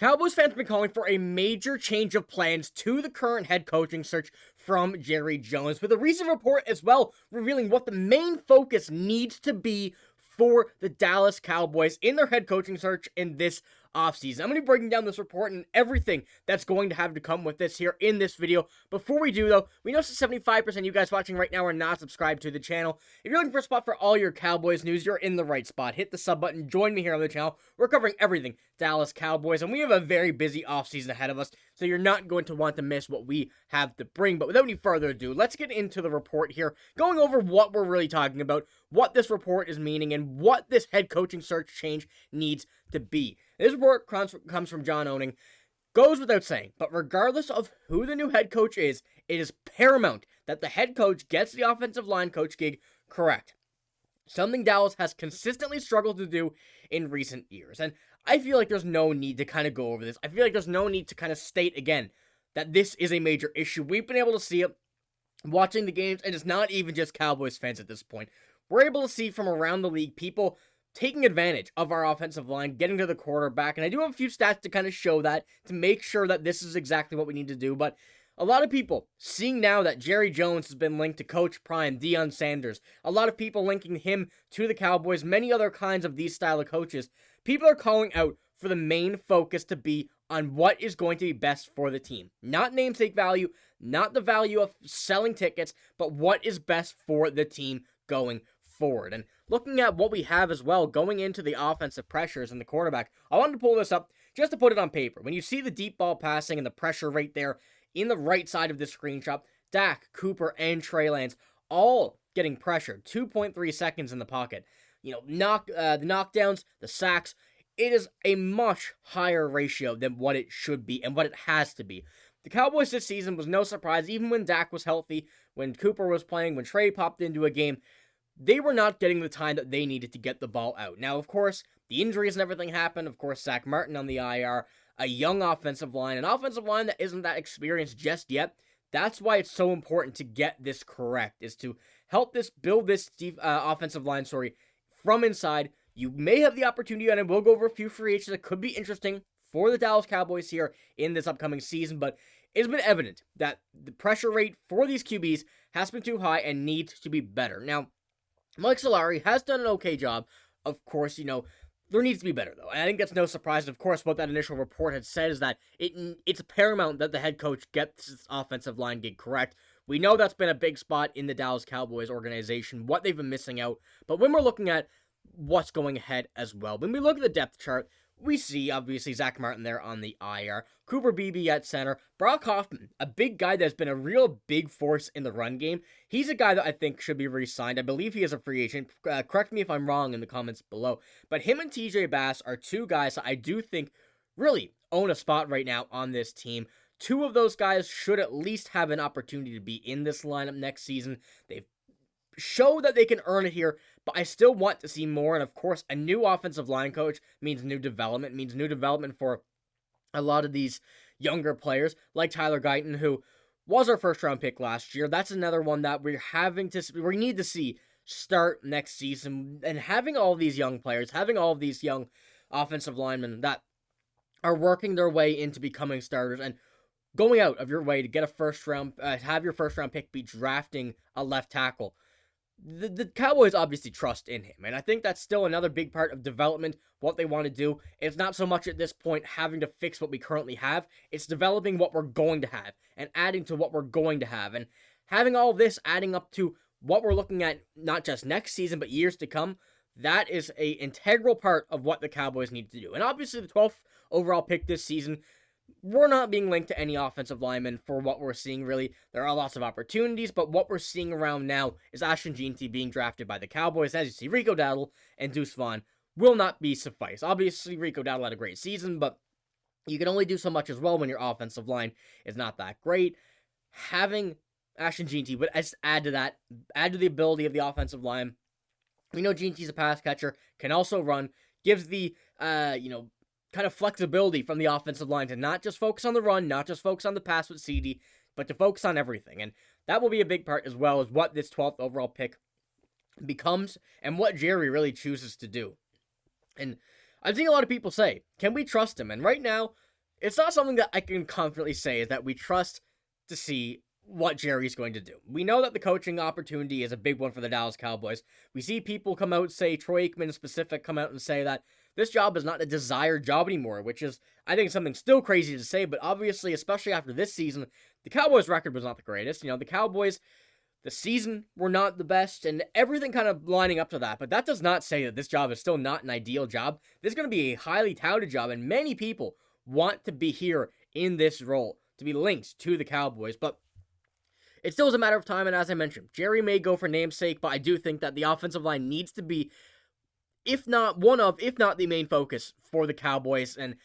Cowboys fans have been calling for a major change of plans to the current head coaching search from Jerry Jones, with a recent report as well revealing what the main focus needs to be for the Dallas Cowboys in their head coaching search in this offseason. I'm going to be breaking down this report and everything that's going to have to come with this here in this video. Before we do, though, we know 75% of you guys watching right now are not subscribed to the channel. If you're looking for a spot for all your Cowboys news, you're in the right spot. Hit the sub button, join me here on the channel. We're covering everything Dallas Cowboys, and we have a very busy offseason ahead of us, so you're not going to want to miss what we have to bring. But without any further ado, let's get into the report here, going over what we're really talking about, what this report is meaning, and what this head coaching search change needs to be. This report comes from John Owning. Goes without saying, but regardless of who the new head coach is, it is paramount that the head coach gets the offensive line coach gig correct. Something Dallas has consistently struggled to do in recent years. And I feel like there's no need to kind of go over this. I feel like there's no need to kind of state again that this is a major issue. We've been able to see it watching the games, and it's not even just Cowboys fans at this point. We're able to see from around the league people taking advantage of our offensive line, getting to the quarterback, and I do have a few stats to kind of show that, to make sure that this is exactly what we need to do, but a lot of people seeing now that Jerry Jones has been linked to Coach Prime, Deion Sanders, a lot of people linking him to the Cowboys, many other kinds of these style of coaches, people are calling out for the main focus to be on what is going to be best for the team. Not namesake value, not the value of selling tickets, but what is best for the team going forward. And looking at what we have as well going into the offensive pressures and the quarterback, I wanted to pull this up just to put it on paper. When you see the deep ball passing and the pressure right there in the right side of this screenshot, Dak, Cooper, and Trey Lance all getting pressured. 2.3 seconds in the pocket. The knockdowns, the sacks, it is a much higher ratio than what it should be and what it has to be. The Cowboys this season was no surprise, even when Dak was healthy, when Cooper was playing, when Trey popped into a game, they were not getting the time that they needed to get the ball out. Now, of course, the injuries and everything happened. Of course, Zach Martin on the IR, a young offensive line, an offensive line that isn't that experienced just yet. That's why it's so important to get this correct, is to help build this offensive line, from inside. You may have the opportunity, and we'll go over a few free agents that could be interesting for the Dallas Cowboys here in this upcoming season, but it's been evident that the pressure rate for these QBs has been too high and needs to be better. Now, Mike Solari has done an okay job. Of course, there needs to be better, though. And I think that's no surprise. Of course, what that initial report had said is that it's paramount that the head coach gets his offensive line gig correct. We know that's been a big spot in the Dallas Cowboys organization, what they've been missing out. But when we're looking at what's going ahead as well, when we look at the depth chart, we see, obviously, Zach Martin there on the IR, Cooper Beebe at center, Brock Hoffman, a big guy that's been a real big force in the run game. He's a guy that I think should be re-signed. I believe he is a free agent. Correct me if I'm wrong in the comments below. But him and TJ Bass are two guys that I do think really own a spot right now on this team. Two of those guys should at least have an opportunity to be in this lineup next season. They've showed that they can earn it here, but I still want to see more. And of course, a new offensive line coach means new development for a lot of these younger players like Tyler Guyton, who was our first round pick last year. That's another one that we need to see start next season. And having all these young players, having all of these young offensive linemen that are working their way into becoming starters and going out of your way to get a have your first round pick be drafting a left tackle. The Cowboys obviously trust in him, and I think that's still another big part of development, what they want to do. It's not so much at this point having to fix what we currently have, it's developing what we're going to have, and adding to what we're going to have, and having all of this adding up to what we're looking at, not just next season, but years to come. That is an integral part of what the Cowboys need to do. And obviously the 12th overall pick this season, we're not being linked to any offensive linemen for what we're seeing, really. There are lots of opportunities, but what we're seeing around now is Ashton Jeanty being drafted by the Cowboys. As you see, Rico Dowdle and Deuce Vaughn will not be suffice. Obviously, Rico Dowdle had a great season, but you can only do so much as well when your offensive line is not that great. Having Ashton Jeanty would add to that, add to the ability of the offensive line. We know Jeanty's a pass catcher, can also run, gives the, kind of flexibility from the offensive line to not just focus on the run, not just focus on the pass with CeeDee, but to focus on everything. And that will be a big part as well as what this 12th overall pick becomes and what Jerry really chooses to do. And I've seen a lot of people say, can we trust him? And right now, it's not something that I can confidently say is that we trust to see what Jerry's going to do. We know that the coaching opportunity is a big one for the Dallas Cowboys. We see people come out, say Troy Aikman in specific, come out and say that this job is not a desired job anymore, which is, I think, something still crazy to say, but obviously, especially after this season, the Cowboys' record was not the greatest. The Cowboys, the season were not the best, and everything kind of lining up to that, but that does not say that this job is still not an ideal job. This is going to be a highly touted job, and many people want to be here in this role, to be linked to the Cowboys, but it still is a matter of time, and as I mentioned, Jerry may go for namesake, but I do think that the offensive line needs to be, if not the main focus for the Cowboys and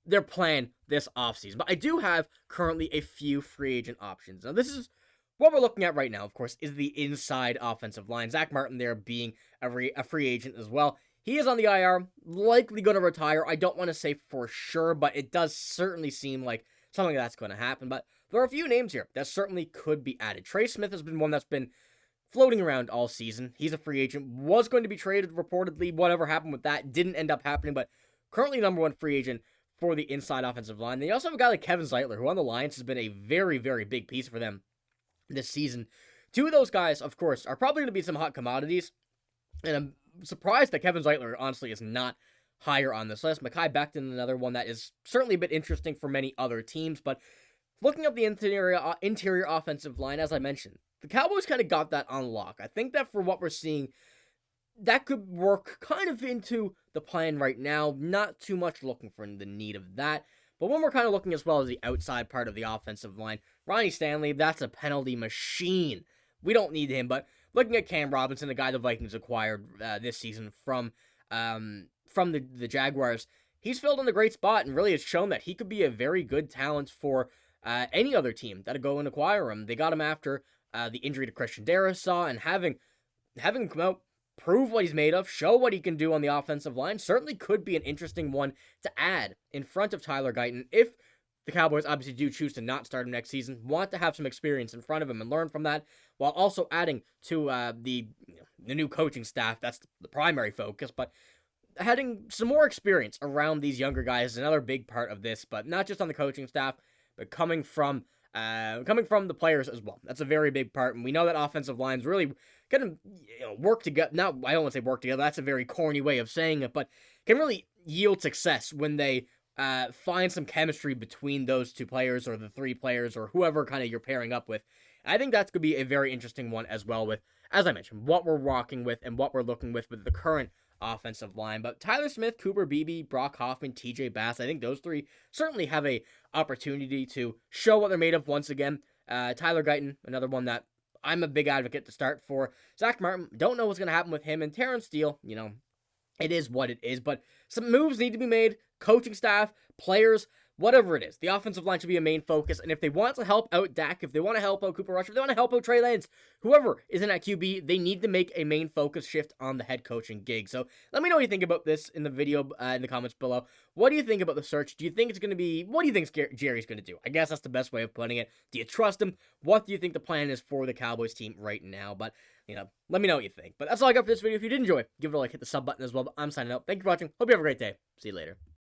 their plan this offseason. But I do have currently a few free agent options. Now, this is what we're looking at right now, of course, is the inside offensive line. Zach Martin there being a free agent as well. He is on the IR, likely going to retire. I don't want to say for sure, but it does certainly seem like something that's going to happen. But there are a few names here that certainly could be added. Trey Smith has been one that's been floating around all season. He's a free agent, was going to be traded reportedly. Whatever happened with that didn't end up happening, but currently number one free agent for the inside offensive line. Then you also have a guy like Kevin Zeitler, who on the Lions has been a very, very big piece for them this season. Two of those guys, of course, are probably going to be some hot commodities, and I'm surprised that Kevin Zeitler, honestly, is not higher on this list. Mekhi Becton, another one that is certainly a bit interesting for many other teams, but looking at the interior offensive line, as I mentioned, the Cowboys kind of got that on lock. I think that for what we're seeing, that could work kind of into the plan right now. Not too much looking for the need of that. But when we're kind of looking as well as the outside part of the offensive line, Ronnie Stanley, that's a penalty machine. We don't need him. But looking at Cam Robinson, the guy the Vikings acquired this season from the Jaguars, he's filled in a great spot and really has shown that he could be a very good talent for any other team that'd go and acquire him. They got him after the injury to Christian Darrisaw, and having him come out, prove what he's made of, show what he can do on the offensive line, certainly could be an interesting one to add in front of Tyler Guyton if the Cowboys obviously do choose to not start him next season, want to have some experience in front of him and learn from that, while also adding to the new coaching staff. That's the primary focus, but having some more experience around these younger guys is another big part of this, but not just on the coaching staff, but coming from the players as well. That's a very big part, and we know that offensive lines really can work together. Now, I don't want to say work together. That's a very corny way of saying it, but can really yield success when they find some chemistry between those two players or the three players or whoever kind of you're pairing up with. I think that could be a very interesting one as well with, as I mentioned, what we're rocking with and what we're looking with the current offensive line. But Tyler Smith, Cooper Beebe, Brock Hoffman, TJ Bass, I think those three certainly have a opportunity to show what they're made of once again. Tyler Guyton, another one that I'm a big advocate to start for. Zach Martin, don't know what's going to happen with him. And Terrence Steele, it is what it is. But some moves need to be made. Coaching staff, players, whatever it is. The offensive line should be a main focus. And if they want to help out Dak, if they want to help out Cooper Rush, if they want to help out Trey Lance, whoever is in that QB, they need to make a main focus shift on the head coaching gig. So let me know what you think about this in the video, in the comments below. What do you think about the search? Do you think it's going to be, what do you think Jerry's going to do? I guess that's the best way of putting it. Do you trust him? What do you think the plan is for the Cowboys team right now? But, let me know what you think. But that's all I got for this video. If you did enjoy, give it a like, hit the sub button as well. But I'm signing out. Thank you for watching. Hope you have a great day. See you later.